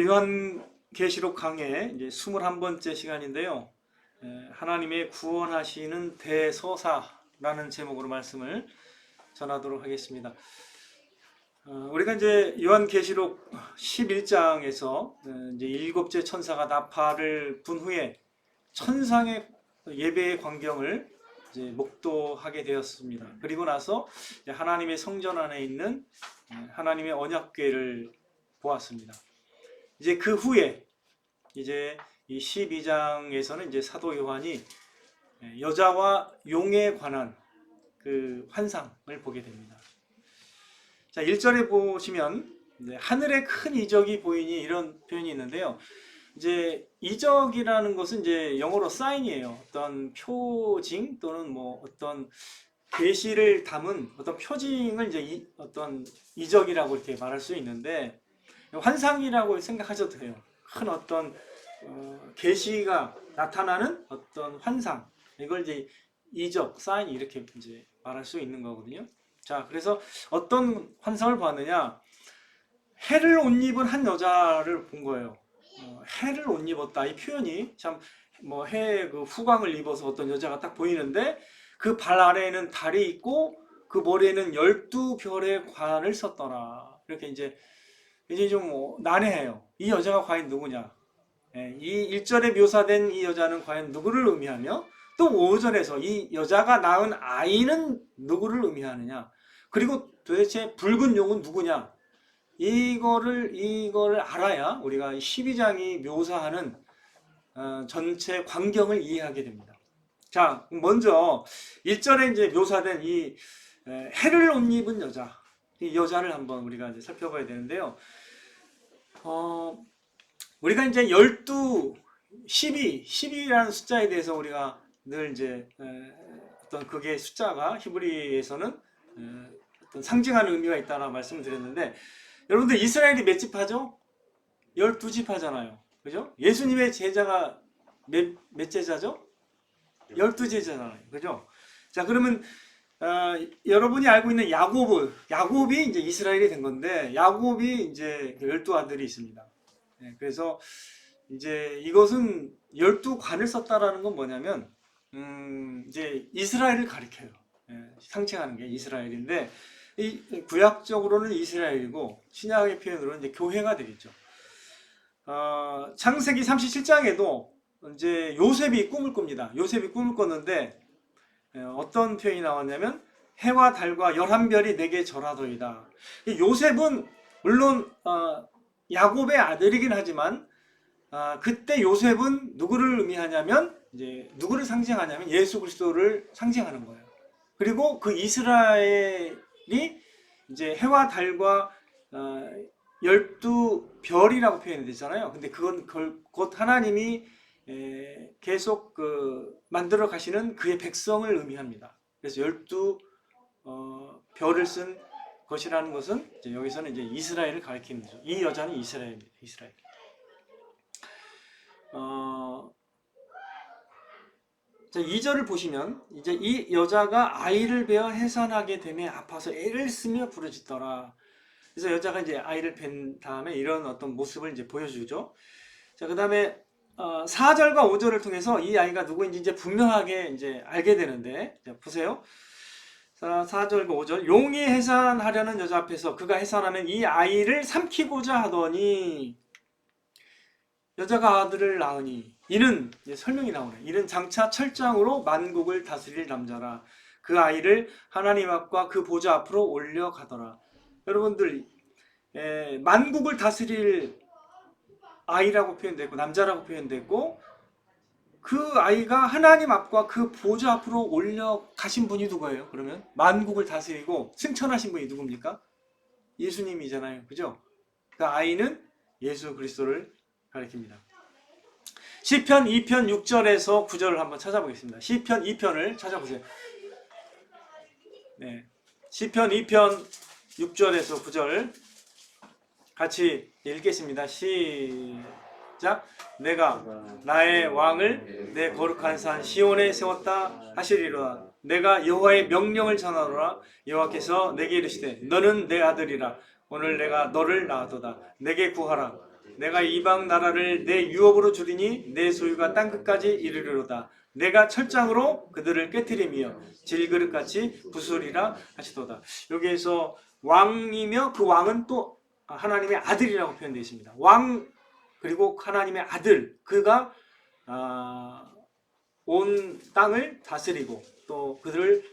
요한계시록 강의 이제 21번째 시간인데요. 하나님의 구원하시는 대서사라는 제목으로 말씀을 전하도록 하겠습니다. 우리가 이제 요한계시록 11장에서 이제 일곱째 천사가 나팔을 분 후에 천상의 예배의 광경을 이제 목도하게 되었습니다. 그리고 나서 하나님의 성전 안에 있는 하나님의 언약궤를 보았습니다. 이제 그 후에 이제 이 12장에서는 이제 사도 요한이 여자와 용에 관한 그 환상을 보게 됩니다. 자, 1절에 보시면 하늘에 큰 이적이 보이니 이런 표현이 있는데요. 이제 이적이라는 것은 이제 영어로 사인이에요. 어떤 표징 또는 뭐 어떤 계시를 담은 어떤 표징을 이제 어떤 이적이라고 이렇게 말할 수 있는데, 환상이라고 생각하셔도 돼요. 큰 어떤 계시가 나타나는 어떤 환상, 이걸 이제 이적, 사인 이렇게 이제 말할 수 있는 거거든요. 자, 그래서 어떤 환상을 보았느냐? 해를 옷 입은 한 여자를 본 거예요. 해를 옷 입었다, 이 표현이 참 뭐 해 그 후광을 입어서 어떤 여자가 딱 보이는데, 그 발 아래에는 달이 있고 그 머리에는 12별의 관을 썼더라. 이렇게 이제 좀 난해해요. 이 여자가 과연 누구냐? 이 1절에 묘사된 이 여자는 과연 누구를 의미하며, 또 5절에서 이 여자가 낳은 아이는 누구를 의미하느냐? 그리고 도대체 붉은 용은 누구냐? 이거를 알아야 우리가 12장이 묘사하는 전체 광경을 이해하게 됩니다. 자, 먼저 1절에 이제 묘사된 이 해를 옷 입은 여자, 이 여자를 한번 우리가 이제 살펴봐야 되는데요. 우리가 이제 12, 12라는 숫자에 대해서 우리가 늘 이제 어떤 그게 숫자가 히브리에서는 어떤 상징하는 의미가 있다라고 말씀을 드렸는데, 여러분들 이스라엘이 몇 집 하죠? 12집 하잖아요. 그죠? 예수님의 제자가 몇 제자죠? 12제자잖아요. 그죠? 자, 그러면 여러분이 알고 있는 야곱이 이제 이스라엘이 된 건데, 야곱이 이제 12아들이 있습니다. 그래서 이제 이것은 12관을 썼다라는 건 뭐냐면 이제 이스라엘을 가리켜요. 상징하는 게 이스라엘인데, 이 구약적으로는 이스라엘이고 신약의 표현으로는 이제 교회가 되겠죠. 창세기 37장에도 이제 요셉이 꿈을 꿉니다. 요셉이 꿈을 꿨는데 어떤 표현이 나왔냐면, 해와 달과 11별이 내게 절하도이다. 요셉은 물론 야곱의 아들이긴 하지만 그때 요셉은 누구를 의미하냐면, 이제 누구를 상징하냐면 예수 그리스도를 상징하는 거예요. 그리고 그 이스라엘이 이제 해와 달과 12별이라고 표현이 되잖아요. 근데 그건 곧 하나님이 계속 만들어 가시는 그의 백성을 의미합니다. 그래서 12별을 쓴 것이라는 것은 이제 여기서는 이제 이스라엘을 가리키는 거죠. 이 여자는 이스라엘입니다. 이스라엘. 자, 2절을 보시면 이제 이 여자가 아이를 베어 해산하게 되매 아파서 애를 쓰며 부르짖더라. 그래서 여자가 이제 아이를 뵌 다음에 이런 어떤 모습을 이제 보여주죠. 자, 그 다음에 4절과 5절을 통해서 이 아이가 누구인지 이제 분명하게 이제 알게 되는데, 자, 보세요. 4절과 5절. 용이 해산하려는 여자 앞에서 그가 해산하면 이 아이를 삼키고자 하더니, 여자가 아들을 낳으니 이는, 이제 설명이 나오네. 이는 장차 철장으로 만국을 다스릴 남자라. 그 아이를 하나님 앞과 그 보좌 앞으로 올려가더라. 여러분들, 만국을 다스릴 아이라고 표현됐고 남자라고 표현됐고, 그 아이가 하나님 앞과 그 보좌 앞으로 올려가신 분이 누구예요? 그러면 만국을 다스리고 승천하신 분이 누굽니까? 예수님이잖아요. 그죠? 그 아이는 예수 그리스도를 가리킵니다. 시편 2편 6절에서 9절을 한번 찾아보겠습니다. 시편 2편을 찾아보세요. 네, 시편 2편 6절에서 9절 같이 읽겠습니다. 시작. 내가 나의 왕을 내 거룩한 산 시온에 세웠다 하시리로다. 내가 여호와의 명령을 전하노라. 여호와께서 내게 이르시되 너는 내 아들이라. 오늘 내가 너를 낳았도다. 내게 구하라. 내가 이방 나라를 내 유업으로 주리니 내 소유가 땅끝까지 이르리로다. 내가 철장으로 그들을 깨뜨리며 질그릇같이 부수리라 하시도다. 여기에서 왕이며 그 왕은 또 하나님의 아들이라고 표현되어 있습니다. 왕 그리고 하나님의 아들, 그가 온 땅을 다스리고 또 그들을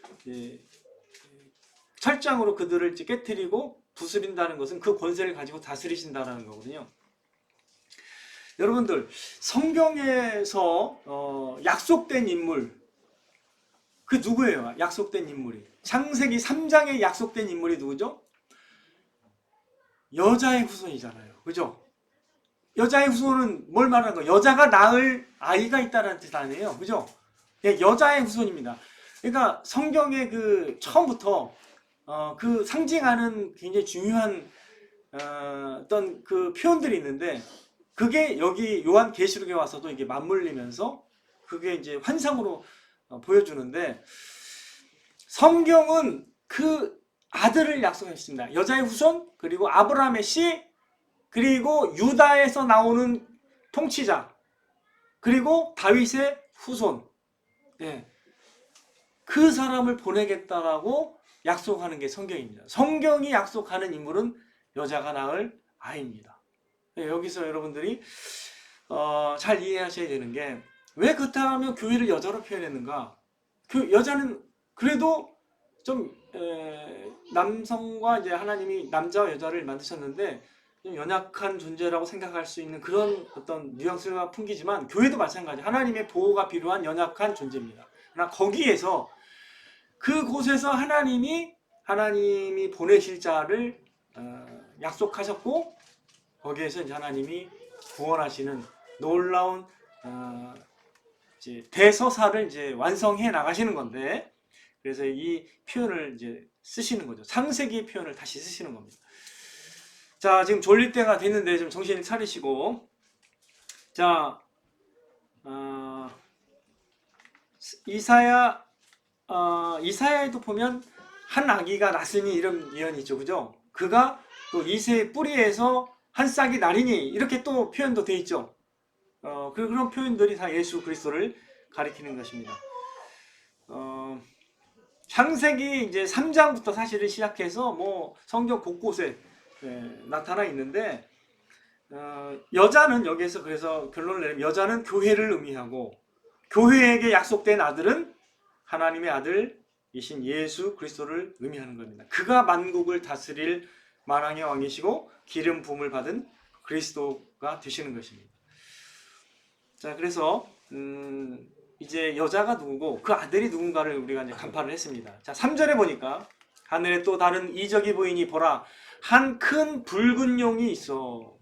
철장으로 그들을 깨뜨리고 부수린다는 것은 그 권세를 가지고 다스리신다는 거거든요. 여러분들, 성경에서 약속된 인물, 그 누구예요? 약속된 인물이. 창세기 3장에 약속된 인물이 누구죠? 여자의 후손이잖아요. 그죠? 여자의 후손은 뭘 말하는 거예요? 여자가 낳을 아이가 있다는 뜻 아니에요. 그죠? 여자의 후손입니다. 그러니까 성경의 그 처음부터 그 상징하는 굉장히 중요한 어떤 그 표현들이 있는데, 그게 여기 요한계시록에 와서도 이게 맞물리면서 그게 이제 환상으로 보여주는데, 성경은 그 아들을 약속했습니다. 여자의 후손, 그리고 아브라함의 씨, 그리고 유다에서 나오는 통치자, 그리고 다윗의 후손, 그 사람을 보내겠다라고 약속하는 게 성경입니다. 성경이 약속하는 인물은 여자가 낳을 아이입니다. 여기서 여러분들이 잘 이해하셔야 되는 게, 왜 그렇다면 교회를 여자로 표현했는가? 그 여자는 그래도 좀 남성과 이제 하나님이 남자와 여자를 만드셨는데 좀 연약한 존재라고 생각할 수 있는 그런 어떤 뉘앙스가 풍기지만, 교회도 마찬가지, 하나님의 보호가 필요한 연약한 존재입니다. 그러나 거기에서 그곳에서 하나님이 보내실 자를 약속하셨고, 거기에서 이제 하나님이 구원하시는 놀라운 이제 대서사를 이제 완성해 나가시는 건데, 그래서 이 표현을 이제 쓰시는 거죠. 창세기 표현을 다시 쓰시는 겁니다. 자, 지금 졸릴 때가 됐는데 좀 정신을 차리시고, 자, 이사야에도 보면 한 아기가 났으니 이런 예언이 있죠. 그죠? 그가 또 이새의 뿌리에서 한 싹이 나리니, 이렇게 또 표현도 돼 있죠. 그런 표현들이 다 예수 그리스도를 가리키는 것입니다. 창세기 이제 3장부터 사실을 시작해서 뭐 성경 곳곳에 나타나 있는데, 여자는 여기에서 그래서 결론을 내리면 여자는 교회를 의미하고, 교회에게 약속된 아들은 하나님의 아들이신 예수 그리스도를 의미하는 겁니다. 그가 만국을 다스릴 만왕의 왕이시고 기름 부음을 받은 그리스도가 되시는 것입니다. 자, 그래서 이제 여자가 누구고 그 아들이 누군가를 우리가 이제 간파를 했습니다. 자, 3절에 보니까 하늘에 또 다른 이적이 보이니 보라, 한 큰 붉은 용이 있어.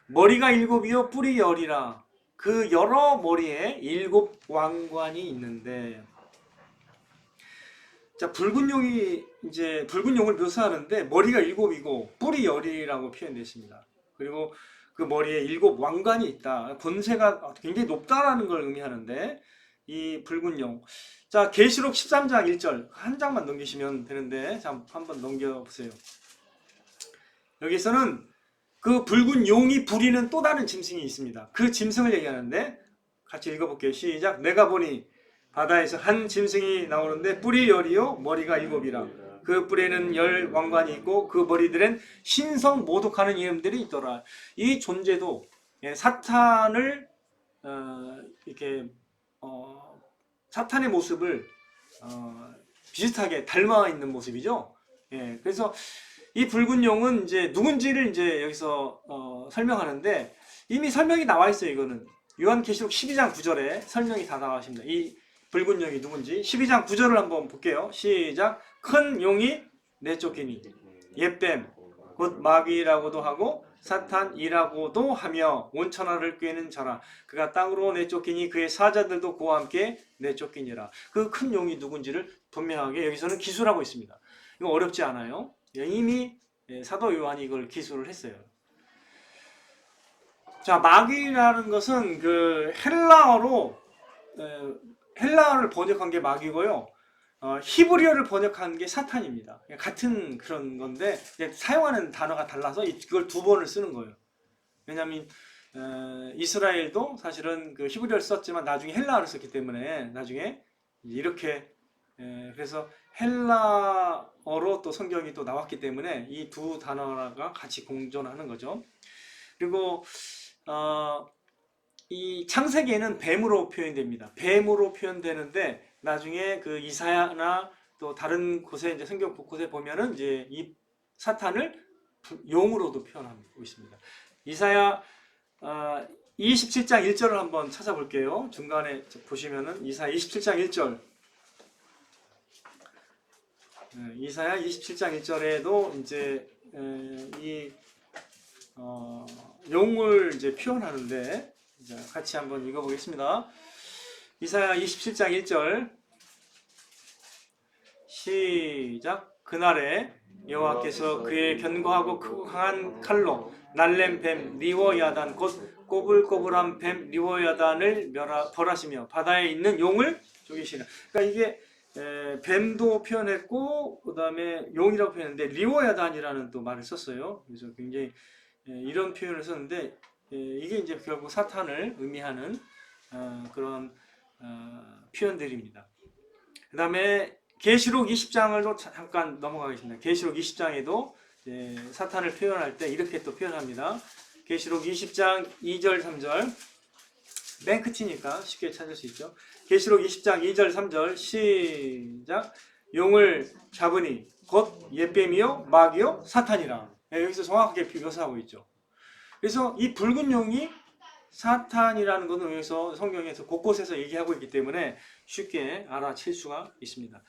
머리가 7이요 뿔이 10이라. 그 여러 머리에 7 왕관이 있는데, 자, 붉은 용을 묘사하는데 머리가 7이고 뿔이 10이라고 표현되어 있습니다. 그리고 그 머리에 7 왕관이 있다. 권세가 굉장히 높다라는 걸 의미하는데, 이 붉은 용. 자, 계시록 13장 1절 한 장만 넘기시면 되는데, 자, 한번 넘겨보세요. 여기서는 그 붉은 용이 부리는 또 다른 짐승이 있습니다. 그 짐승을 얘기하는데, 같이 읽어볼게요. 시작. 내가 보니 바다에서 한 짐승이 나오는데 뿔이 10이요 머리가 7이라. 그 뿔에는 10 왕관이 있고 그 머리들엔 신성 모독하는 이름들이 있더라. 이 존재도 사탄을 이렇게 사탄의 모습을 비슷하게 닮아 있는 모습이죠. 그래서 이 붉은 용은 이제 누군지를 이제 여기서 설명하는데, 이미 설명이 나와 있어요. 이거는 요한계시록 12장 9절에 설명이 다 나와 있습니다. 이 붉은 용이 누군지 12장 9절을 한번 볼게요. 시작. 큰 용이 내쫓기니 옛뱀 곧 마귀라고도 하고 사탄이라고도 하며 온천하를 꿰는 자라. 그가 땅으로 내쫓기니 그의 사자들도 그와 함께 내쫓기니라. 그 큰 용이 누군지를 분명하게 여기서는 기술하고 있습니다. 이거 어렵지 않아요. 이미 사도 요한이 이걸 기술을 했어요. 자, 마귀라는 것은 그 헬라어를 번역한 게 마귀고요. 히브리어를 번역한 게 사탄입니다. 같은 그런 건데 사용하는 단어가 달라서 이걸 두 번을 쓰는 거예요. 왜냐하면 이스라엘도 사실은 그 히브리어를 썼지만 나중에 헬라어를 썼기 때문에 나중에 이렇게 그래서 헬라어로 또 성경이 또 나왔기 때문에 이 두 단어가 같이 공존하는 거죠. 그리고 이 창세기에는 뱀으로 표현됩니다. 뱀으로 표현되는데 나중에 그 이사야나 또 다른 곳에 이제 성경 곳곳에 보면은 이제 이 사탄을 용으로도 표현하고 있습니다. 이사야 27장 1절을 한번 찾아볼게요. 중간에 보시면은 이사야 27장 1절. 이사야 27장 1절에도 이제 이 용을 이제 표현하는데 같이 한번 읽어보겠습니다. 이사야 27장 1절 시작. 그날에 여호와께서 그의 견고하고 크고 강한 칼로 날렘 뱀 리워야단 곧 꼬불꼬불한 뱀 리워야단을 벌하시며 바다에 있는 용을 죽이시라. 그러니까 이게 뱀도 표현했고 그 다음에 용이라고 표현했는데 리워야단이라는 또 말을 썼어요. 그래서 굉장히 이런 표현을 썼는데 이게 이제 결국 사탄을 의미하는 그런 표현들입니다. 그 다음에 계시록 20장을 잠깐 넘어가겠습니다. 계시록 20장에도 사탄을 표현할 때 이렇게 또 표현합니다. 계시록 20장 2절 3절 맨 끝이니까 쉽게 찾을 수 있죠. 계시록 20장 2절 3절 시작. 용을 잡으니 곧 옛뱀이요 마귀요 사탄이라. 여기서 정확하게 묘사하고 있죠. 그래서 이 붉은 용이 사탄이라는 것은 여기서 성경에서 곳곳에서 얘기하고 있기 때문에 쉽게 알아챌 수가 있습니다.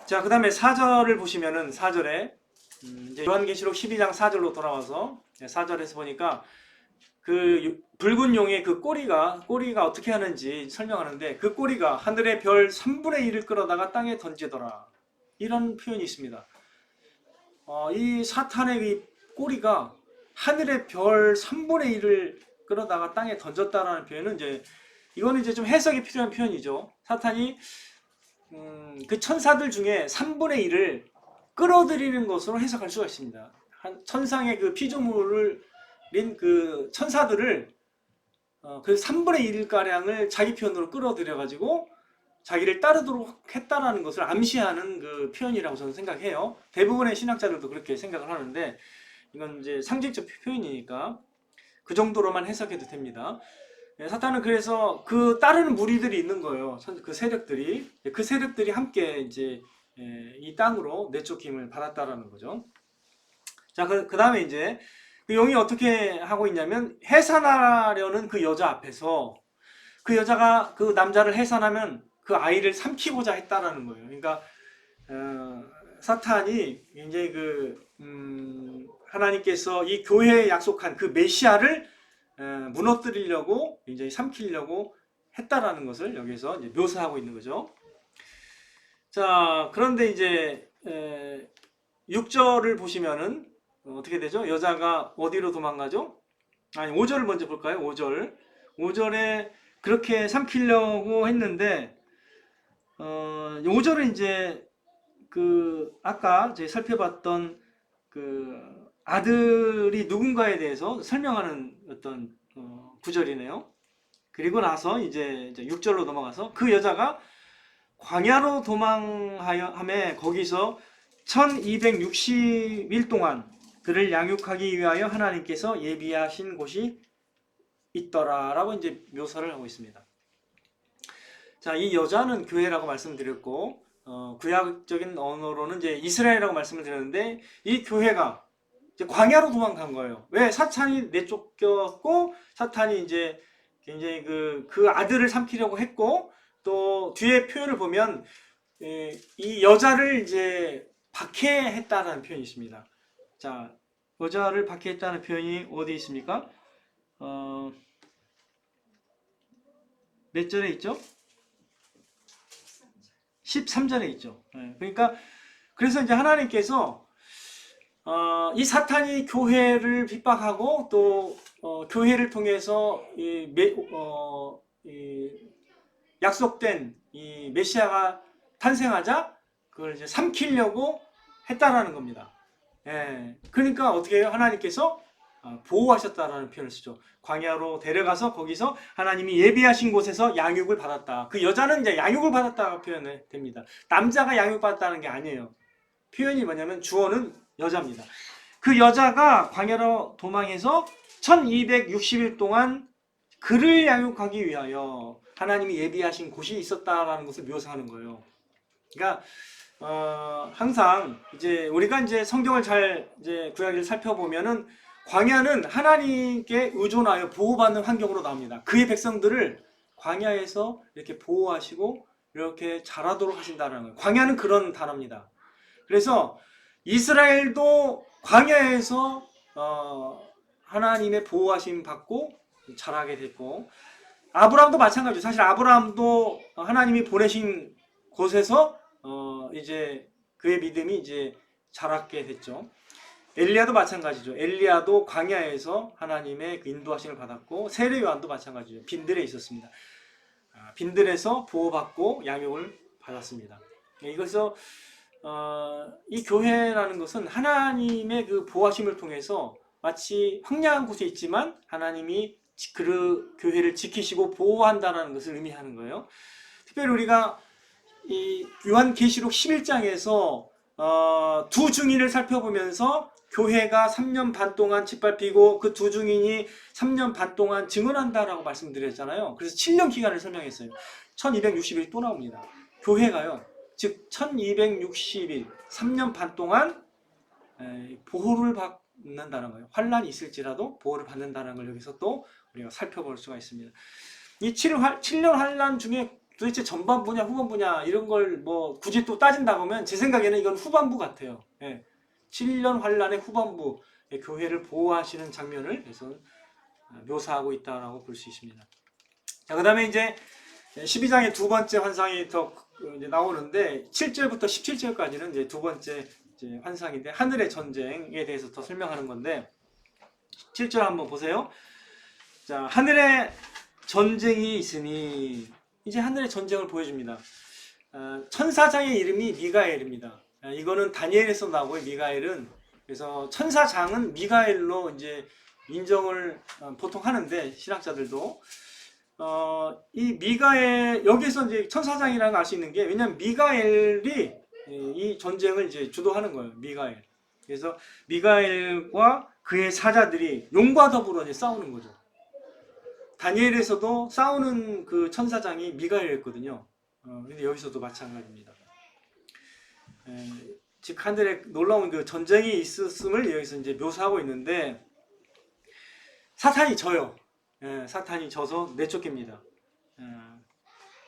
자, 그 다음에 4절을 보시면은 4절에 이제 요한계시록 12장 4절로 돌아와서 4절에서 보니까 그 붉은 용의 그 꼬리가 어떻게 하는지 설명하는데 그 꼬리가 하늘의 별 3분의 1을 끌어다가 땅에 던지더라. 이런 표현이 있습니다. 이 사탄의 이 꼬리가 하늘의 별 3분의 1을 끌어다가 땅에 던졌다라는 표현은 이거는 이제 좀 해석이 필요한 표현이죠. 사탄이 그 천사들 중에 3분의 1을 끌어들이는 것으로 해석할 수가 있습니다. 천상의 그 피조물인 그 천사들을 그 3분의 1가량을 자기 편으로 끌어들여가지고 자기를 따르도록 했다라는 것을 암시하는 그 표현이라고 저는 생각해요. 대부분의 신학자들도 그렇게 생각을 하는데 이건 이제 상징적 표현이니까 그 정도로만 해석해도 됩니다. 사탄은 그래서 그 따르는 무리들이 있는 거예요. 그 세력들이 함께 이제 이 땅으로 내쫓김을 받았다라는 거죠. 자, 그 다음에 이제 그 용이 어떻게 하고 있냐면 해산하려는 그 여자 앞에서 그 여자가 그 남자를 해산하면 그 아이를 삼키고자 했다라는 거예요. 그러니까 사탄이 굉장히 하나님께서 이 교회에 약속한 그 메시아를 무너뜨리려고 굉장히 삼키려고 했다라는 것을 여기서 이제 묘사하고 있는 거죠. 자, 그런데 이제 6절을 보시면은 어떻게 되죠? 여자가 어디로 도망가죠? 아니, 5절을 먼저 볼까요? 5절에 그렇게 삼키려고 했는데 5절은 이제 아까 저희 살펴봤던 그 아들이 누군가에 대해서 설명하는 어떤 구절이네요. 그리고 나서 이제 6절로 넘어가서 그 여자가 광야로 도망하여 거기서 1260일 동안 그를 양육하기 위하여 하나님께서 예비하신 곳이 있더라라고 이제 묘사를 하고 있습니다. 자, 이 여자는 교회라고 말씀드렸고 구약적인 언어로는 이제 이스라엘이라고 말씀을 드렸는데 이 교회가 이제 광야로 도망간 거예요. 왜? 사탄이 내쫓겼고 사탄이 이제 굉장히 그 아들을 삼키려고 했고 또 뒤에 표현을 보면 이 여자를 이제 박해했다는 표현이 있습니다. 자, 여자를 박해했다는 표현이 어디 있습니까? 몇 절에 있죠? 13절에 있죠. 그러니까 그래서 이제 하나님께서 이 사탄이 교회를 핍박하고 또 교회를 통해서 약속된 이 메시아가 탄생하자 그걸 이제 삼키려고 했다라는 겁니다. 그러니까 어떻게 해요? 하나님께서 보호하셨다라는 표현을 쓰죠. 광야로 데려가서 거기서 하나님이 예비하신 곳에서 양육을 받았다. 그 여자는 이제 양육을 받았다고 표현이 됩니다. 남자가 양육받았다는 게 아니에요. 표현이 뭐냐면 주어는 여자입니다. 그 여자가 광야로 도망해서 1260일 동안 그를 양육하기 위하여 하나님이 예비하신 곳이 있었다라는 것을 묘사하는 거예요. 그러니까 항상 이제 우리가 이제 성경을 잘 이제 구약을 살펴보면은 광야는 하나님께 의존하여 보호받는 환경으로 나옵니다. 그의 백성들을 광야에서 이렇게 보호하시고 이렇게 자라도록 하신다는 거예요. 광야는 그런 단어입니다. 그래서 이스라엘도 광야에서 하나님의 보호하심 받고 자라게 됐고, 아브라함도 마찬가지죠. 사실 아브라함도 하나님이 보내신 곳에서 이제 그의 믿음이 이제 자랐게 됐죠. 엘리야도 마찬가지죠. 엘리야도 광야에서 하나님의 그 인도하심을 받았고, 세례 요한도 마찬가지죠. 빈들에 있었습니다. 빈들에서 보호받고 양육을 받았습니다. 이것서 이 교회라는 것은 하나님의 그 보호하심을 통해서 마치 황량한 곳에 있지만 하나님이 그 교회를 지키시고 보호한다는 것을 의미하는 거예요. 특별히 우리가 이 요한계시록 11장에서 두 증인을 살펴보면서 교회가 3년 반 동안 짓밟히고 그 두 증인이 3년 반 동안 증언한다라고 말씀드렸잖아요. 그래서 7년 기간을 설명했어요. 1260일 또 나옵니다. 교회가요, 즉 1260일 3년 반 동안 보호를 받는다는 거예요. 환란이 있을지라도 보호를 받는다는 걸 여기서 또 우리가 살펴볼 수가 있습니다. 이 7년 환란 중에 도대체 전반부냐 후반부냐 이런 걸 뭐 굳이 또 따진다고 하면 제 생각에는 이건 후반부 같아요. 7년 환란의 후반부, 교회를 보호하시는 장면을 그래서 묘사하고 있다라고 볼 수 있습니다. 자, 그 다음에 이제 12장의 두 번째 환상이 더 이제 나오는데 7절부터 17절까지는 이제 두 번째 이제 환상인데 하늘의 전쟁에 대해서 더 설명하는 건데 7절 한번 보세요. 자, 하늘의 전쟁이 있으니, 이제 하늘의 전쟁을 보여줍니다. 천사장의 이름이 미가엘입니다. 이거는 다니엘에서 나오고요. 미가엘은, 그래서 천사장은 미가엘로 이제 인정을 보통 하는데 신학자들도 이 미가엘, 여기서 이제 천사장이라는 걸 알 수 있는 게, 왜냐하면 미가엘이 이 전쟁을 이제 주도하는 거예요. 미가엘. 그래서 미가엘과 그의 사자들이 용과 더불어 이제 싸우는 거죠. 다니엘에서도 싸우는 그 천사장이 미가엘이었거든요. 근데 여기서도 마찬가지입니다. 즉 하늘에 놀라운 그 전쟁이 있었음을 여기서 이제 묘사하고 있는데, 사탄이 져요. 사탄이 져서 내쫓깁니다.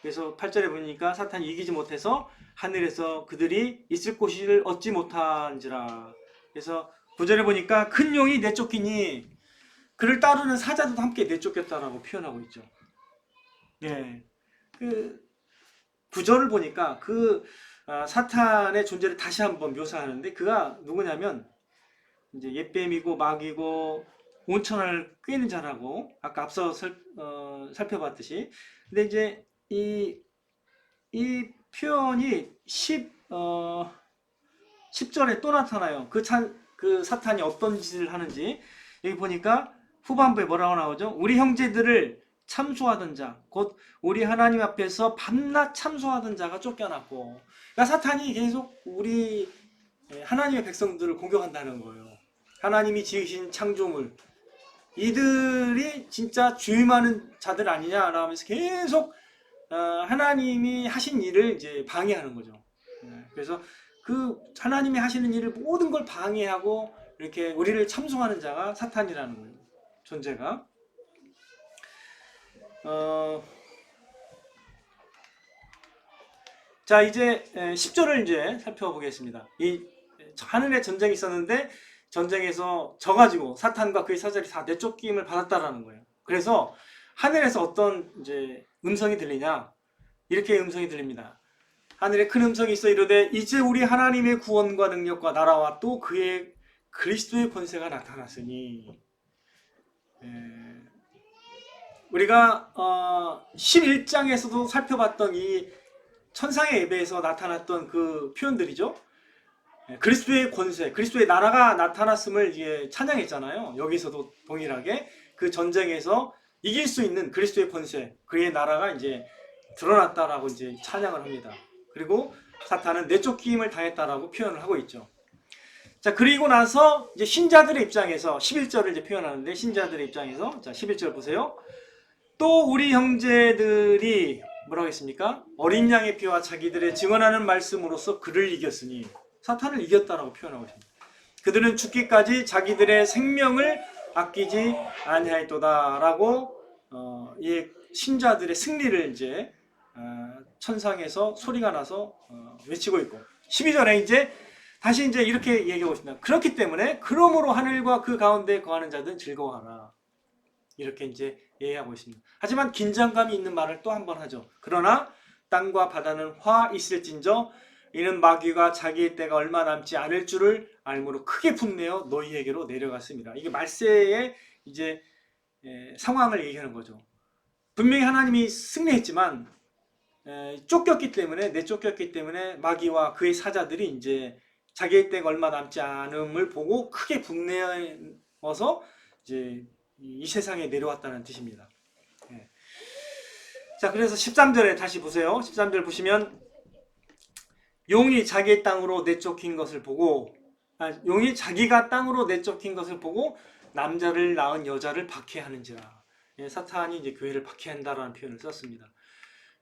그래서 8절에 보니까 사탄이 이기지 못해서 하늘에서 그들이 있을 곳을 얻지 못한지라. 그래서 9절에 보니까 큰 용이 내쫓기니 그를 따르는 사자도 함께 내쫓겼다라고 표현하고 있죠. 그 9절을 보니까 그 사탄의 존재를 다시 한번 묘사하는데, 그가 누구냐면 이제 옛뱀이고 마귀고 온천을 꿰는 자라고 아까 앞서 살펴봤듯이. 근데 이제 이 표현이 10절에 또 나타나요. 그 사탄이 어떤 짓을 하는지. 여기 보니까 후반부에 뭐라고 나오죠? 우리 형제들을 참소하던 자, 곧 우리 하나님 앞에서 밤낮 참소하던 자가 쫓겨났고. 그러니까 사탄이 계속 우리 하나님의 백성들을 공격한다는 거예요. 하나님이 지으신 창조물, 이들이 진짜 죄 많은 자들 아니냐라고 하면서 계속 하나님이 하신 일을 이제 방해하는 거죠. 그래서 그 하나님이 하시는 일을 모든 걸 방해하고 이렇게 우리를 참소하는 자가 사탄이라는 거예요. 존재가. 자, 이제 10절을 이제 살펴보겠습니다. 이 하늘에 전쟁이 있었는데 전쟁에서 져가지고 사탄과 그의 사자들이 다 내쫓김을 받았다라는 거예요. 그래서 하늘에서 어떤 이제 음성이 들리냐? 이렇게 음성이 들립니다. 하늘에 큰 음성이 있어 이르되 이제 우리 하나님의 구원과 능력과 나라와 또 그의 그리스도의 권세가 나타났으니. 우리가 11장에서도 살펴봤던 이 천상의 예배에서 나타났던 그 표현들이죠. 그리스도의 권세, 그리스도의 나라가 나타났음을 이제 찬양했잖아요. 여기서도 동일하게 그 전쟁에서 이길 수 있는 그리스도의 권세, 그의 나라가 이제 드러났다라고 이제 찬양을 합니다. 그리고 사탄은 내쫓김을 당했다라고 표현을 하고 있죠. 자, 그리고 나서 이제 신자들의 입장에서 11절을 이제 표현하는데, 신자들의 입장에서 자, 11절 보세요. 또 우리 형제들이 뭐라고 했습니까? 어린 양의 피와 자기들의 증언하는 말씀으로써 그를 이겼으니, 사탄을 이겼다라고 표현하고 있습니다. 그들은 죽기까지 자기들의 생명을 아끼지 아니하였도다라고 이 신자들의 승리를 이제 천상에서 소리가 나서 외치고 있고, 12절에 이제 다시 이제 이렇게 얘기하고 있습니다. 그렇기 때문에 그러므로 하늘과 그 가운데 거하는 자들은 즐거워하라. 이렇게 이제 얘기하고 있습니다. 하지만 긴장감이 있는 말을 또 한 번 하죠. 그러나 땅과 바다는 화 있을진저 이는 마귀가 자기의 때가 얼마 남지 않을 줄을 알므로 크게 분내어 너희에게로 내려갔습니다. 이게 말세의 이제 상황을 얘기하는 거죠. 분명히 하나님이 승리했지만 쫓겼기 때문에, 내쫓겼기 때문에 마귀와 그의 사자들이 이제 자기의 때가 얼마 남지 않음을 보고 크게 분내어서 이제 이 세상에 내려왔다는 뜻입니다. 자, 그래서 13절에 다시 보세요. 13절 보시면 용이 자기의 땅으로 내쫓긴 것을 보고, 용이 자기가 땅으로 내쫓긴 것을 보고 남자를 낳은 여자를 박해하는지라. 사탄이 이제 교회를 박해한다라는 표현을 썼습니다.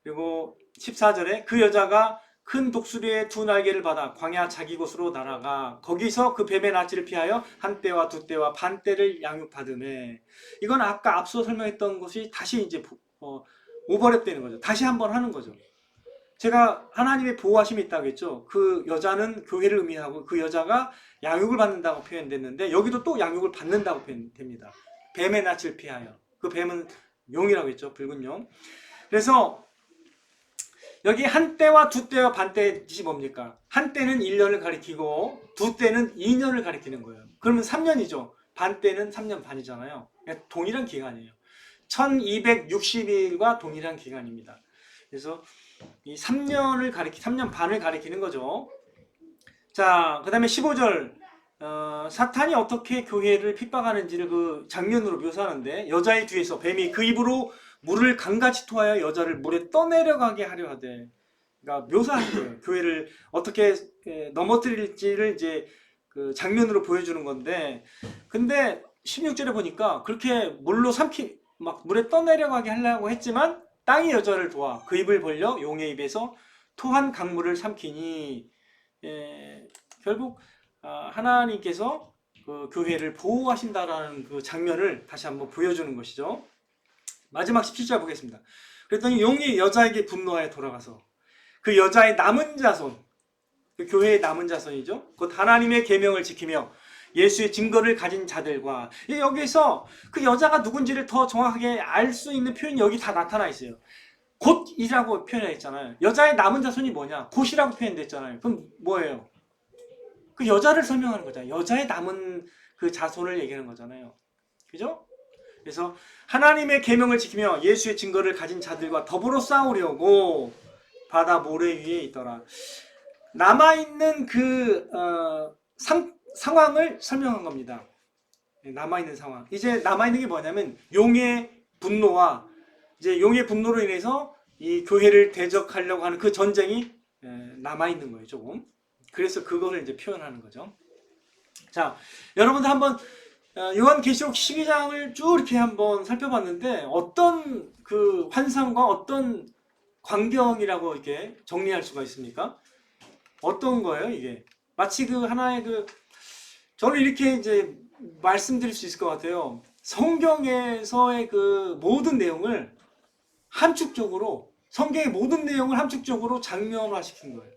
그리고 14절에 그 여자가 큰 독수리의 두 날개를 받아 광야 자기 곳으로 날아가 거기서 그 뱀의 낯을 피하여 한 떼와 두 떼와 반 떼를 양육받으매. 이건 아까 앞서 설명했던 것이 다시 이제 오버랩되는 거죠. 다시 한번 하는 거죠. 제가 하나님의 보호하심이 있다고 했죠. 그 여자는 교회를 의미하고 그 여자가 양육을 받는다고 표현됐는데, 여기도 또 양육을 받는다고 표현됩니다. 뱀의 낯을 피하여. 그 뱀은 용이라고 했죠. 붉은 용. 그래서 여기 한 때와 두 때와 반 때의 뜻이 뭡니까? 한 때는 1년을 가리키고 두 때는 2년을 가리키는 거예요. 그러면 3년이죠. 반 때는 3년 반이잖아요. 그러니까 동일한 기간이에요. 1260일과 동일한 기간입니다. 그래서 이 3년 반을 가리키는 거죠. 자, 그 다음에 15절 사탄이 어떻게 교회를 핍박하는지를 그 장면으로 묘사하는데, 여자의 뒤에서 뱀이 그 입으로 물을 강같이 토하여 여자를 물에 떠내려가게 하려 하되, 그러니까 묘사하는 거예요. 교회를 어떻게 넘어뜨릴지를 이제 그 장면으로 보여주는 건데, 근데 16절에 보니까 그렇게 막 물에 떠내려가게 하려고 했지만 땅이 여자를 도와 그 입을 벌려 용의 입에서 토한 강물을 삼키니, 결국 하나님께서 그 교회를 보호하신다라는 그 장면을 다시 한번 보여주는 것이죠. 마지막 17절 보겠습니다. 그랬더니 용이 여자에게 분노하여 돌아가서 그 여자의 남은 자손, 그 교회의 남은 자손이죠. 곧 하나님의 계명을 지키며 예수의 증거를 가진 자들과, 여기서 그 여자가 누군지를 더 정확하게 알 수 있는 표현이 여기 다 나타나 있어요. 곧이라고 표현했잖아요. 여자의 남은 자손이 뭐냐? 곧이라고 표현됐잖아요. 그럼 뭐예요? 그 여자를 설명하는 거잖아요. 여자의 남은 그 자손을 얘기하는 거잖아요. 그죠? 그래서 하나님의 계명을 지키며 예수의 증거를 가진 자들과 더불어 싸우려고 바다 모래 위에 있더라. 남아있는 그 상황을 설명한 겁니다. 남아있는 상황. 이제 남아있는 게 뭐냐면 용의 분노와, 이제 용의 분노로 인해서 이 교회를 대적하려고 하는 그 전쟁이 남아있는 거예요, 조금. 그래서 그거를 이제 표현하는 거죠. 자, 여러분들 한번 요한계시록 12장을 쭉 이렇게 한번 살펴봤는데, 어떤 그 환상과 어떤 광경이라고 이렇게 정리할 수가 있습니까? 어떤 거예요, 이게? 마치 그 하나의 저는 이렇게 이제 말씀드릴 수 있을 것 같아요. 성경에서의 그 모든 내용을 성경의 모든 내용을 함축적으로 장면화시킨 거예요.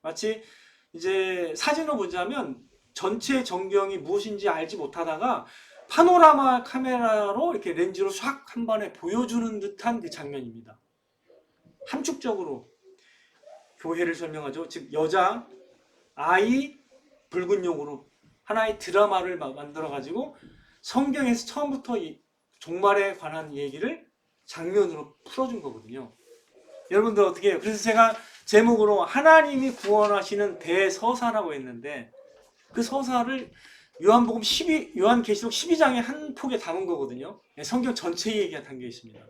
마치 이제 사진으로 보자면 전체 전경이 무엇인지 알지 못하다가 파노라마 카메라로 이렇게 렌즈로 샥 한 번에 보여주는 듯한 그 장면입니다. 함축적으로 교회를 설명하죠. 즉 여자, 아이, 붉은 용으로 하나의 드라마를 만들어가지고 성경에서 처음부터 이 종말에 관한 얘기를 장면으로 풀어준 거거든요. 여러분들 어떻게 해요? 그래서 제가 제목으로 하나님이 구원하시는 대서사라고 했는데 그 서사를 요한계시록 12장의 한 폭에 담은 거거든요. 성경 전체 얘기가 담겨 있습니다.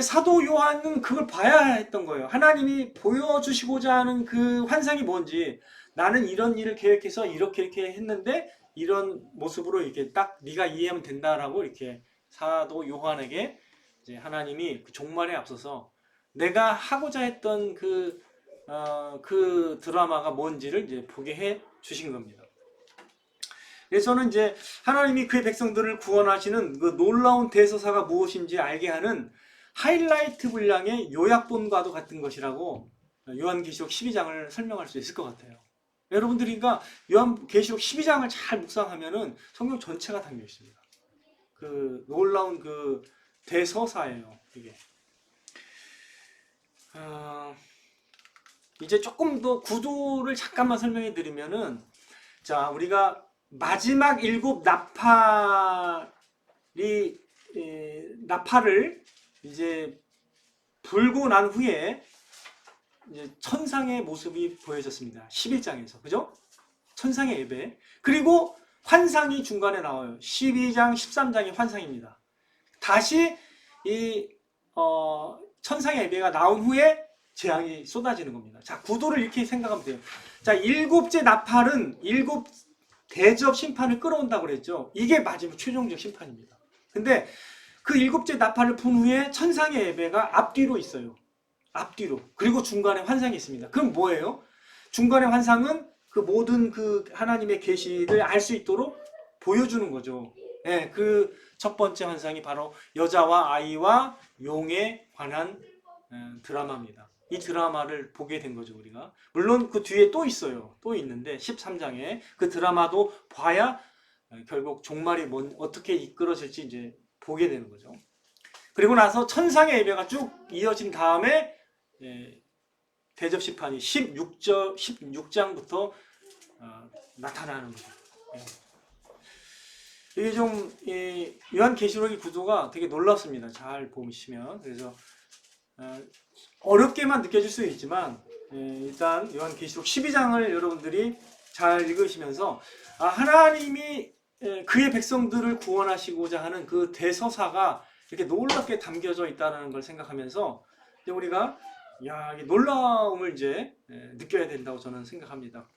사도 요한은 그걸 봐야 했던 거예요. 하나님이 보여주시고자 하는 그 환상이 뭔지, 나는 이런 일을 계획해서 이렇게 했는데 이런 모습으로 이렇게 딱 네가 이해하면 된다라고 이렇게 사도 요한에게 이제 하나님이 그 종말에 앞서서 내가 하고자 했던 그 드라마가 뭔지를 이제 보게 해 주신 겁니다. 그래서는 이제 하나님이 그의 백성들을 구원하시는 그 놀라운 대서사가 무엇인지 알게 하는 하이라이트 분량의 요약본과도 같은 것이라고 요한계시록 12장을 설명할 수 있을 것 같아요. 여러분들이 그러니까 요한계시록 12장을 잘 묵상하면은 성경 전체가 담겨 있습니다. 그 놀라운 그 대서사예요, 이게. 이제 조금 더 구도를 잠깐만 설명해 드리면은, 자, 우리가 마지막 7 나팔을 이제 불고 난 후에 이제 천상의 모습이 보여졌습니다. 11장에서. 그죠? 천상의 예배. 그리고 환상이 중간에 나와요. 12장, 13장이 환상입니다. 다시 이 천상의 예배가 나온 후에 재앙이 쏟아지는 겁니다. 자, 구도를 이렇게 생각하면 돼요. 자, 7째 나팔은 7 대접 심판을 끌어온다고 그랬죠. 이게 마지막 최종적 심판입니다. 근데 그 7째 나팔을 분 후에 천상의 예배가 앞뒤로 있어요. 앞뒤로. 그리고 중간에 환상이 있습니다. 그럼 뭐예요? 중간의 환상은 그 모든 그 하나님의 계시를 알 수 있도록 보여주는 거죠. 네, 그 첫 번째 환상이 바로 여자와 아이와 용에 관한 드라마입니다. 이 드라마를 보게 된 거죠, 우리가. 물론 그 뒤에 또 있어요. 또 있는데 13장에 그 드라마도 봐야 결국 종말이 어떻게 이끌어질지 이제 보게 되는 거죠. 그리고 나서 천상의 예배가 쭉 이어진 다음에 대접 심판이 16장부터 나타나는 거죠. 이게 좀 요한계시록의 구조가 되게 놀랍습니다. 잘 보시면. 그래서 어렵게만 느껴질 수 있지만 일단 요한계시록 12장을 여러분들이 잘 읽으시면서 하나님이 그의 백성들을 구원하시고자 하는 그 대서사가 이렇게 놀랍게 담겨져 있다는 걸 생각하면서 이제 우리가 놀라움을 이제 느껴야 된다고 저는 생각합니다.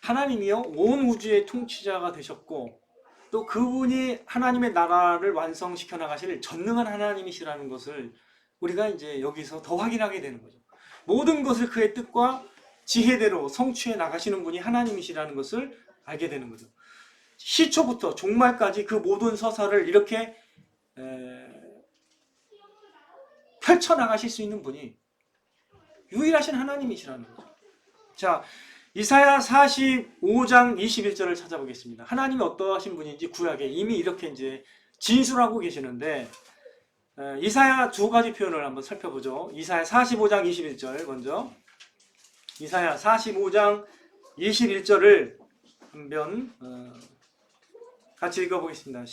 하나님이요, 온 우주의 통치자가 되셨고 또 그분이 하나님의 나라를 완성시켜 나가실 전능한 하나님이시라는 것을 우리가 이제 여기서 더 확인하게 되는 거죠. 모든 것을 그의 뜻과 지혜대로 성취해 나가시는 분이 하나님이시라는 것을 알게 되는 거죠. 시초부터 종말까지 그 모든 서사를 이렇게 펼쳐나가실 수 있는 분이 유일하신 하나님이시라는 거죠. 자, 이사야 45장 21절을 찾아보겠습니다. 하나님이 어떠하신 분인지 구약에 이미 이렇게 이제 진술하고 계시는데, 이사야 두 가지 표현을 한번 살펴보죠. 이사야 45장 21절 먼저. 이사야 45장 21절을 한번 같이 읽어보겠습니다.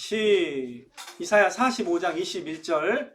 이사야 45장 21절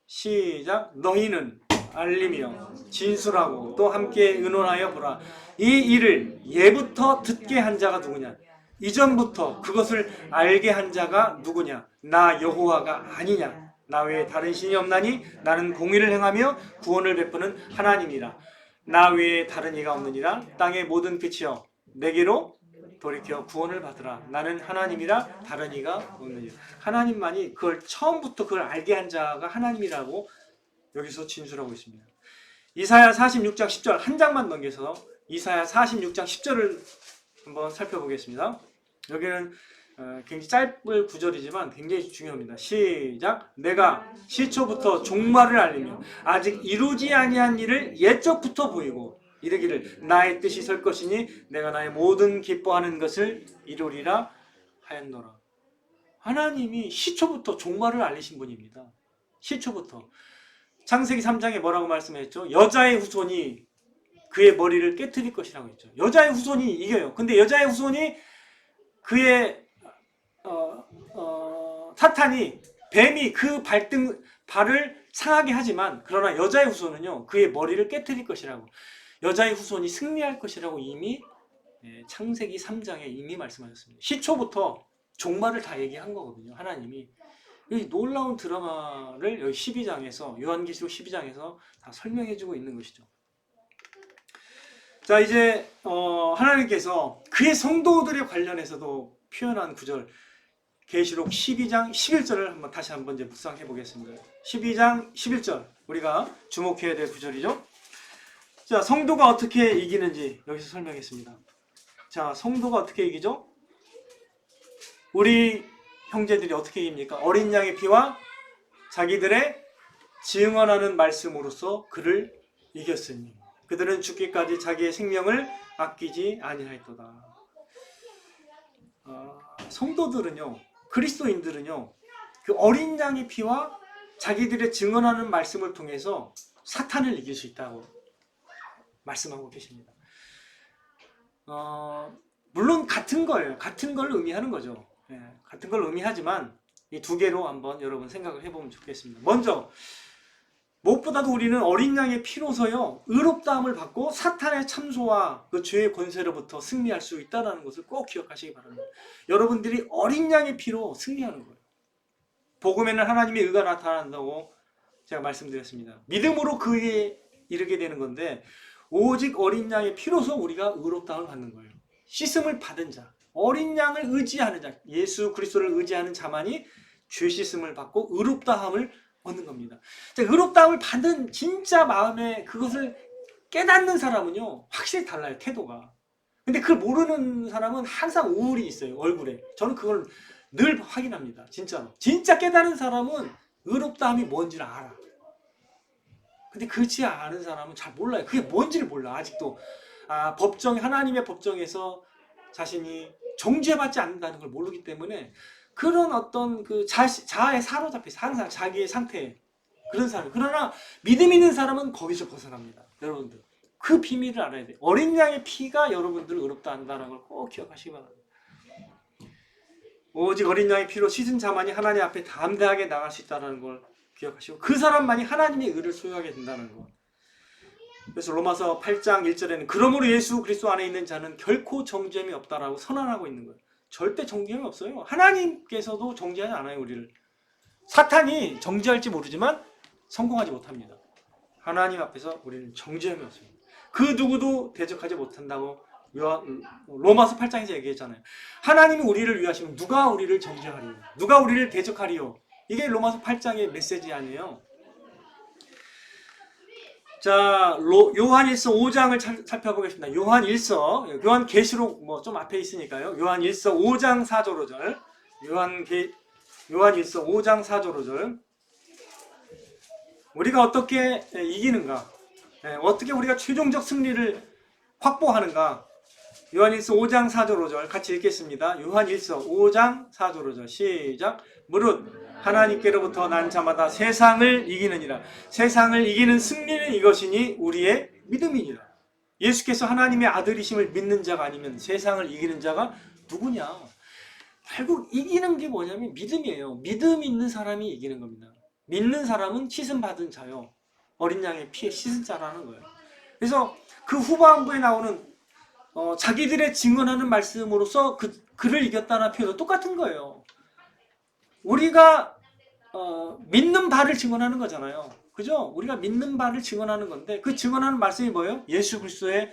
시작. 너희는 알리며 진술하고 또 함께 의논하여 보라. 이 일을 예부터 듣게 한 자가 누구냐? 이전부터 그것을 알게 한 자가 누구냐? 나 여호와가 아니냐? 나 외에 다른 신이 없나니 나는 공의를 행하며 구원을 베푸는 하나님이라. 나 외에 다른 이가 없느니라. 땅의 모든 끝이여 내게로 돌이켜 구원을 받으라. 나는 하나님이라 다른 이가 없느니라. 하나님만이 그걸 처음부터 그걸 알게 한 자가 하나님이라고 여기서 진술하고 있습니다. 이사야 46장 10절 한 장만 넘겨서 이사야 46장 10절을 한번 살펴보겠습니다. 여기는 굉장히 짧은 구절이지만 굉장히 중요합니다. 시작. 내가 시초부터 종말을 알리며 아직 이루지 아니한 일을 옛적부터 보이고 이르기를 나의 뜻이 설 것이니 내가 나의 모든 기뻐하는 것을 이루리라 하였노라. 하나님이 시초부터 종말을 알리신 분입니다. 시초부터. 창세기 3장에 뭐라고 말씀했죠? 여자의 후손이 그의 머리를 깨트릴 것이라고 했죠. 여자의 후손이 이겨요. 근데 여자의 후손이 그의 사탄이 뱀이 그 발을 상하게 하지만 그러나 여자의 후손은요 그의 머리를 깨뜨릴 것이라고, 여자의 후손이 승리할 것이라고 이미 창세기 3장에 이미 말씀하셨습니다. 시초부터 종말을 다 얘기한 거거든요. 하나님이 이 놀라운 드라마를 여기 12장에서 요한계시록 12장에서 다 설명해주고 있는 것이죠. 자, 이제 하나님께서 그의 성도들에 관련해서도 표현한 구절, 계시록 12장 11절을 한번 다시 한번 이제 묵상해 보겠습니다. 12장 11절 우리가 주목해야 될 구절이죠. 자, 성도가 어떻게 이기는지 여기서 설명했습니다. 자, 성도가 어떻게 이기죠? 우리 형제들이 어떻게 이깁니까? 어린 양의 피와 자기들의 증언하는 말씀으로써 그를 이겼으니 그들은 죽기까지 자기의 생명을 아끼지 아니하였도다. 성도들은요, 그리스도인들은요, 그 어린 양의 피와 자기들의 증언하는 말씀을 통해서 사탄을 이길 수 있다고 말씀하고 계십니다. 물론 같은 거예요. 같은 걸 의미하는 거죠. 같은 걸 의미하지만 이 두 개로 한번 여러분 생각을 해보면 좋겠습니다. 먼저 무엇보다도 우리는 어린 양의 피로서요 의롭다함을 받고 사탄의 참소와 그 죄의 권세로부터 승리할 수 있다는 것을 꼭 기억하시기 바랍니다. 여러분들이 어린 양의 피로 승리하는 거예요. 복음에는 하나님의 의가 나타난다고 제가 말씀드렸습니다. 믿음으로 그에 이르게 되는 건데 오직 어린 양의 피로서 우리가 의롭다함을 받는 거예요. 씻음을 받은 자, 어린 양을 의지하는 자, 예수 그리스도를 의지하는 자만이 죄 씻음을 받고 의롭다함을 얻는 겁니다. 자, 의롭다함을 받은 진짜 마음에 그것을 깨닫는 사람은요 확실히 달라요, 태도가. 근데 그걸 모르는 사람은 항상 우울이 있어요, 얼굴에. 저는 그걸 늘 확인합니다. 진짜로. 진짜 깨달은 사람은 의롭다함이 뭔지를 알아. 근데 그렇지 않은 사람은 잘 몰라요. 그게 뭔지를 몰라, 아직도. 하나님의 법정에서 자신이 정죄받지 않는다는 걸 모르기 때문에 그런 어떤 그 자아에 사로잡혀 있어요. 항상 자기의 상태에. 그런 사람. 그러나 믿음 있는 사람은 거기서 벗어납니다. 여러분들. 그 비밀을 알아야 돼요. 어린 양의 피가 여러분들을 의롭다 한다는 걸 꼭 기억하시기 바랍니다. 오직 어린 양의 피로 씻은 자만이 하나님 앞에 담대하게 나갈 수 있다는 걸 기억하시고 그 사람만이 하나님의 의를 소유하게 된다는 것. 그래서 로마서 8장 1절에는 그러므로 예수 그리스도 안에 있는 자는 결코 정죄함이 없다라고 선언하고 있는 거예요. 절대 정죄함이 없어요. 하나님께서도 정죄하지 않아요, 우리를. 사탄이 정죄할지 모르지만 성공하지 못합니다. 하나님 앞에서 우리는 정죄함이 없습니다. 그 누구도 대적하지 못한다고 로마서 8장에서 얘기했잖아요. 하나님이 우리를 위하시면 누가 우리를 정죄하리요? 누가 우리를 대적하리요? 이게 로마서 8장의 메시지 아니에요. 자, 요한일서 5장을 살펴보겠습니다. 요한일서, 요한계시록 좀 앞에 있으니까요. 요한일서 5장 4절 5절. 요한일서 5장 4절 5절. 우리가 어떻게 이기는가? 어떻게 우리가 최종적 승리를 확보하는가? 요한일서 5장 4절 5절 같이 읽겠습니다. 요한일서 5장 4절 5절 시작. 무릇 하나님께로부터 난 자마다 세상을 이기느니라. 세상을 이기는 승리는 이것이니 우리의 믿음이니라. 예수께서 하나님의 아들이심을 믿는 자가 아니면 세상을 이기는 자가 누구냐? 결국 이기는 게 뭐냐면 믿음이에요. 믿음 있는 사람이 이기는 겁니다. 믿는 사람은 씻음 받은 자요. 어린 양의 피에 씻은 자라는 거예요. 그래서 그 후반부에 나오는 자기들의 증언하는 말씀으로써 그를 이겼다는 표현도 똑같은 거예요. 우리가 믿는 바를 증언하는 거잖아요. 그죠? 우리가 믿는 바를 증언하는 건데 그 증언하는 말씀이 뭐예요? 예수 그리스도의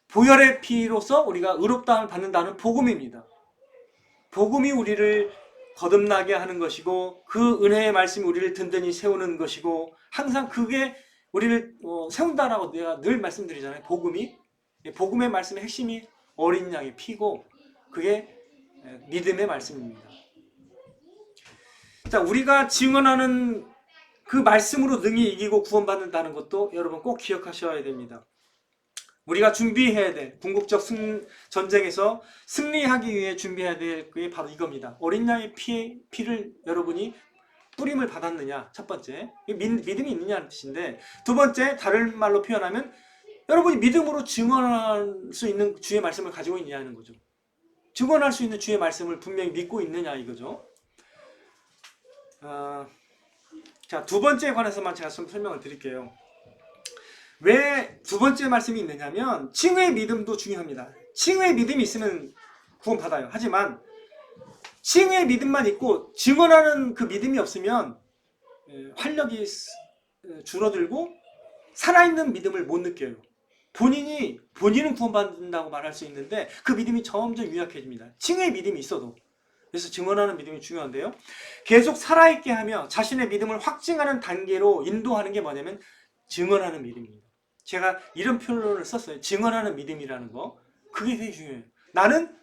보혈의 피로서 우리가 의롭다함을 받는다는 복음입니다. 복음이 우리를 거듭나게 하는 것이고 그 은혜의 말씀이 우리를 든든히 세우는 것이고 항상 그게 우리를 세운다라고 내가 늘 말씀드리잖아요. 복음의 말씀의 핵심이 어린 양의 피고 그게 믿음의 말씀입니다. 자, 우리가 증언하는 그 말씀으로 능히 이기고 구원받는다는 것도 여러분 꼭 기억하셔야 됩니다. 우리가 준비해야 될 궁극적 전쟁에서 승리하기 위해 준비해야 될 게 바로 이겁니다. 어린 양의 피를 여러분이 뿌림을 받았느냐, 첫 번째. 믿음이 있느냐는 뜻인데, 두 번째, 다른 말로 표현하면 여러분이 믿음으로 증언할 수 있는 주의 말씀을 가지고 있느냐는 거죠. 증언할 수 있는 주의 말씀을 분명히 믿고 있느냐 이거죠. 자, 두 번째에 관해서만 제가 좀 설명을 드릴게요. 왜 두 번째 말씀이 있느냐면 칭의의 믿음도 중요합니다. 칭의의 믿음이 있으면 구원받아요. 하지만 칭의의 믿음만 있고 증언하는 그 믿음이 없으면 활력이 줄어들고 살아있는 믿음을 못 느껴요. 본인은 구원받는다고 말할 수 있는데 그 믿음이 점점 유약해집니다. 칭의의 믿음이 있어도. 그래서 증언하는 믿음이 중요한데요. 계속 살아있게 하며 자신의 믿음을 확증하는 단계로 인도하는 게 뭐냐면 증언하는 믿음입니다. 제가 이런 표현을 썼어요. 증언하는 믿음이라는 거. 그게 되게 중요해요. 나는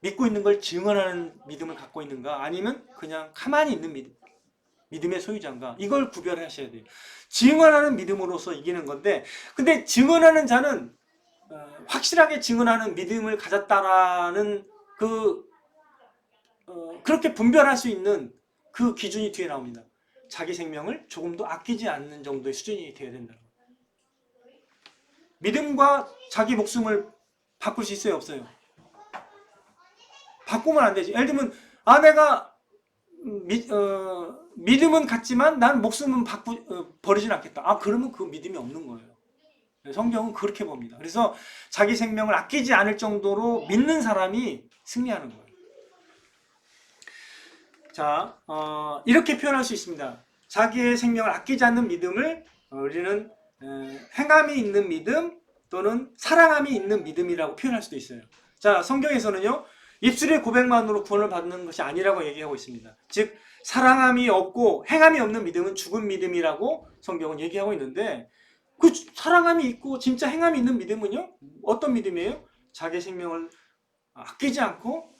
믿고 있는 걸 증언하는 믿음을 갖고 있는가 아니면 그냥 가만히 있는 믿음의 소유자인가, 이걸 구별하셔야 돼요. 증언하는 믿음으로서 이기는 건데, 근데 증언하는 자는 확실하게 증언하는 믿음을 가졌다라는 그렇게 분별할 수 있는 그 기준이 뒤에 나옵니다. 자기 생명을 조금도 아끼지 않는 정도의 수준이 되어야 된다. 믿음과 자기 목숨을 바꿀 수 있어요, 없어요? 바꾸면 안 되지. 예를 들면 내가 믿음은 같지만 난 목숨은 버리진 않겠다. 그러면 그 믿음이 없는 거예요. 성경은 그렇게 봅니다. 그래서 자기 생명을 아끼지 않을 정도로 믿는 사람이 승리하는 거예요. 자, 이렇게 표현할 수 있습니다. 자기의 생명을 아끼지 않는 믿음을 우리는 행함이 있는 믿음 또는 사랑함이 있는 믿음이라고 표현할 수도 있어요. 자, 성경에서는요, 입술의 고백만으로 구원을 받는 것이 아니라고 얘기하고 있습니다. 즉 사랑함이 없고 행함이 없는 믿음은 죽은 믿음이라고 성경은 얘기하고 있는데, 그 사랑함이 있고 진짜 행함이 있는 믿음은요, 어떤 믿음이에요? 자기 생명을 아끼지 않고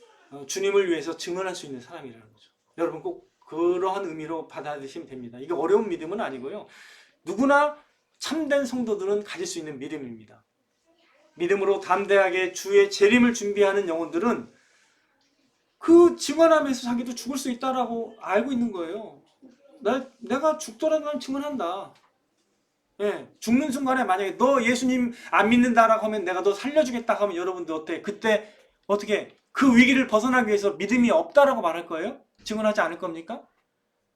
주님을 위해서 증언할 수 있는 사람이라는 거죠. 여러분 꼭 그러한 의미로 받아들이시면 됩니다. 이게 어려운 믿음은 아니고요, 누구나 참된 성도들은 가질 수 있는 믿음입니다. 믿음으로 담대하게 주의 재림을 준비하는 영혼들은 그 증언하면서 자기도 죽을 수 있다라고 알고 있는 거예요. 내가 죽더라도 난 증언한다. 예, 죽는 순간에 만약에 너 예수님 안 믿는다라고 하면 내가 너 살려주겠다 하면 여러분들 어때? 그때 어떻게 그 위기를 벗어나기 위해서 믿음이 없다라고 말할 거예요? 증언하지 않을 겁니까?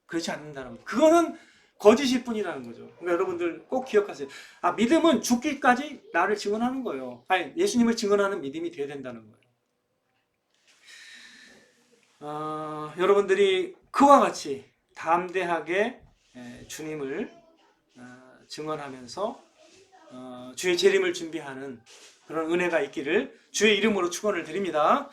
그렇지 않는다는 거예요. 그거는 거짓일 뿐이라는 거죠. 그러니까 여러분들 꼭 기억하세요. 믿음은 죽기까지 나를 증언하는 거예요. 예수님을 증언하는 믿음이 되어야 된다는 거예요. 여러분들이 그와 같이 담대하게 주님을 증언하면서 주의 재림을 준비하는 그런 은혜가 있기를 주의 이름으로 축원을 드립니다.